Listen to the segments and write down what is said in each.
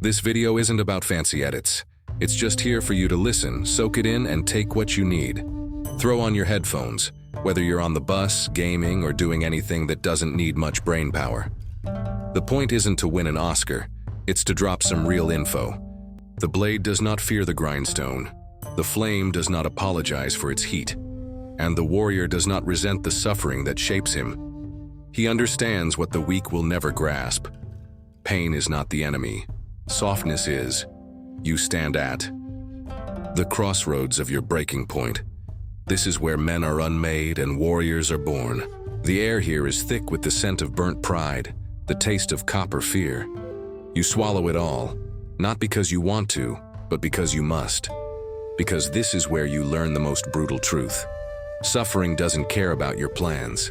This video isn't about fancy edits. It's just here for you to listen, soak it in, and take what you need. Throw on your headphones, whether you're on the bus, gaming, or doing anything that doesn't need much brain power. The point isn't to win an Oscar, it's to drop some real info. The blade does not fear the grindstone. The flame does not apologize for its heat. And the warrior does not resent the suffering that shapes him. He understands what the weak will never grasp. Pain is not the enemy. Softness is. You stand at the crossroads of your breaking point. This is where men are unmade and warriors are born. The air here is thick with the scent of burnt pride, the taste of copper fear. You swallow it all, not because you want to, but because you must. Because this is where you learn the most brutal truth. Suffering doesn't care about your plans,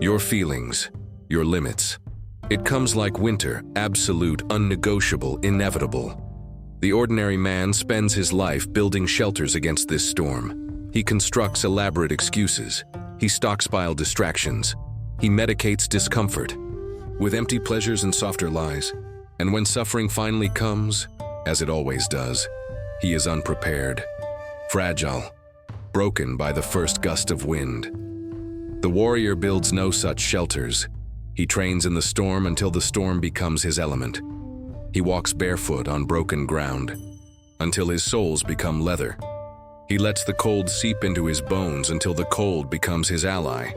your feelings, your limits. It comes like winter, absolute, unnegotiable, inevitable. The ordinary man spends his life building shelters against this storm. He constructs elaborate excuses. He stockpiles distractions. He medicates discomfort with empty pleasures and softer lies. And when suffering finally comes, as it always does, he is unprepared, fragile, broken by the first gust of wind. The warrior builds no such shelters. He trains in the storm until the storm becomes his element. He walks barefoot on broken ground until his soles become leather. He lets the cold seep into his bones until the cold becomes his ally.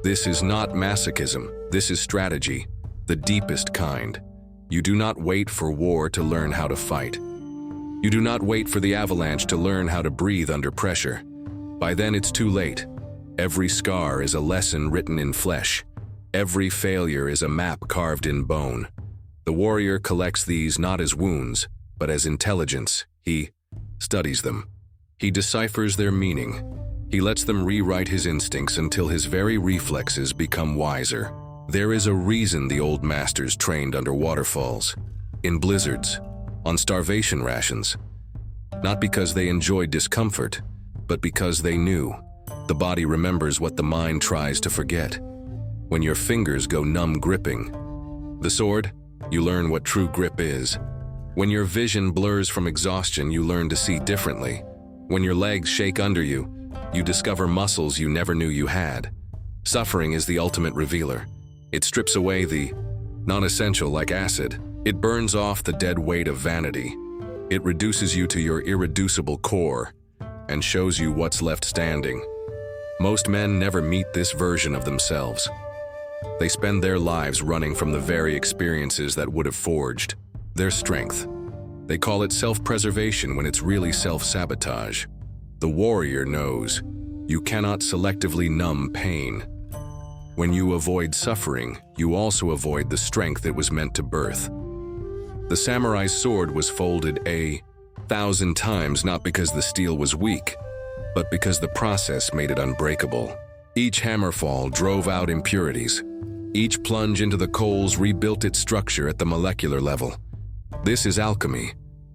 This is not masochism. This is strategy, the deepest kind. You do not wait for war to learn how to fight. You do not wait for the avalanche to learn how to breathe under pressure. By then it's too late. Every scar is a lesson written in flesh. Every failure is a map carved in bone. The warrior collects these not as wounds, but as intelligence. He studies them. He deciphers their meaning. He lets them rewrite his instincts until his very reflexes become wiser. There is a reason the old masters trained under waterfalls, in blizzards, on starvation rations. Not because they enjoyed discomfort, but because they knew. The body remembers what the mind tries to forget. When your fingers go numb gripping the sword, you learn what true grip is. When your vision blurs from exhaustion, you learn to see differently. When your legs shake under you, you discover muscles you never knew you had. Suffering is the ultimate revealer. It strips away the non-essential like acid. It burns off the dead weight of vanity. It reduces you to your irreducible core and shows you what's left standing. Most men never meet this version of themselves. They spend their lives running from the very experiences that would have forged their strength. They call it self-preservation when it's really self-sabotage. The warrior knows you cannot selectively numb pain. When you avoid suffering, you also avoid the strength it was meant to birth. The samurai's sword was folded 1,000 times not because the steel was weak, but because the process made it unbreakable. Each hammerfall drove out impurities. Each plunge into the coals rebuilt its structure at the molecular level. This is alchemy.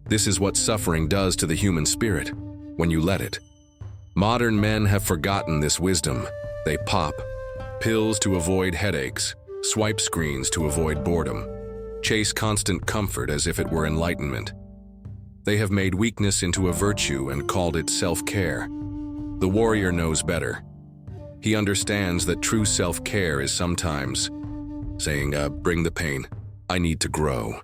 This is what suffering does to the human spirit when you let it. Modern men have forgotten this wisdom. They pop pills to avoid headaches, swipe screens to avoid boredom, chase constant comfort as if it were enlightenment. They have made weakness into a virtue and called it self-care. The warrior knows better. He understands that true self-care is sometimes saying, bring the pain, I need to grow.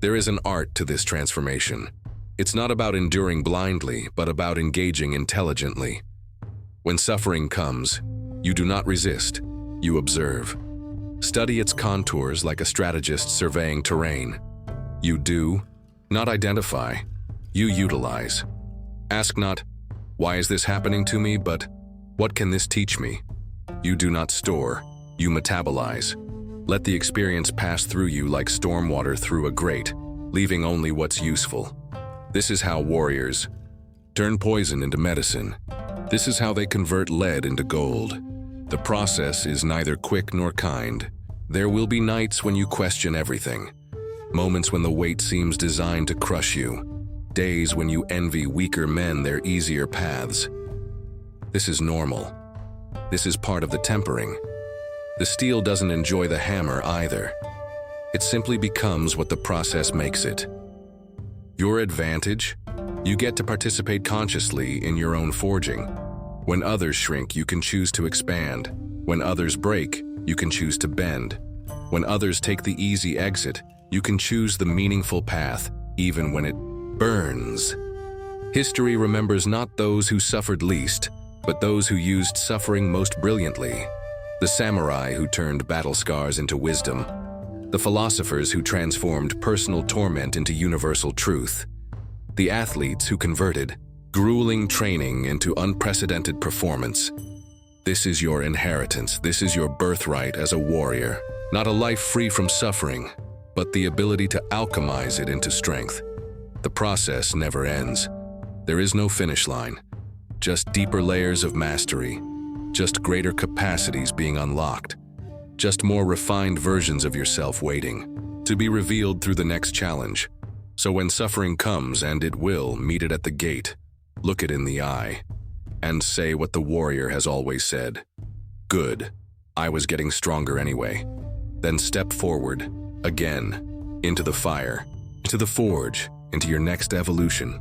There is an art to this transformation. It's not about enduring blindly, but about engaging intelligently. When suffering comes, you do not resist, you observe. Study its contours like a strategist surveying terrain. You do, not identify, you utilize. Ask not, why is this happening to me, but what can this teach me? You do not store, you metabolize. Let the experience pass through you like storm water through a grate, leaving only what's useful. This is how warriors turn poison into medicine. This is how they convert lead into gold. The process is neither quick nor kind. There will be nights when you question everything, moments when the weight seems designed to crush you, days when you envy weaker men their easier paths. This is normal. This is part of the tempering. The steel doesn't enjoy the hammer either. It simply becomes what the process makes it. Your advantage? You get to participate consciously in your own forging. When others shrink, you can choose to expand. When others break, you can choose to bend. When others take the easy exit, you can choose the meaningful path, even when it burns. History remembers not those who suffered least, but those who used suffering most brilliantly. The samurai who turned battle scars into wisdom. The philosophers who transformed personal torment into universal truth. The athletes who converted grueling training into unprecedented performance. This is your inheritance. This is your birthright as a warrior. Not a life free from suffering, but the ability to alchemize it into strength. The process never ends. There is no finish line. Just deeper layers of mastery. Just greater capacities being unlocked. Just more refined versions of yourself waiting to be revealed through the next challenge. So when suffering comes, and it will, meet it at the gate. Look it in the eye, and say what the warrior has always said. Good, I was getting stronger anyway. Then step forward, again, into the fire, into the forge, into your next evolution.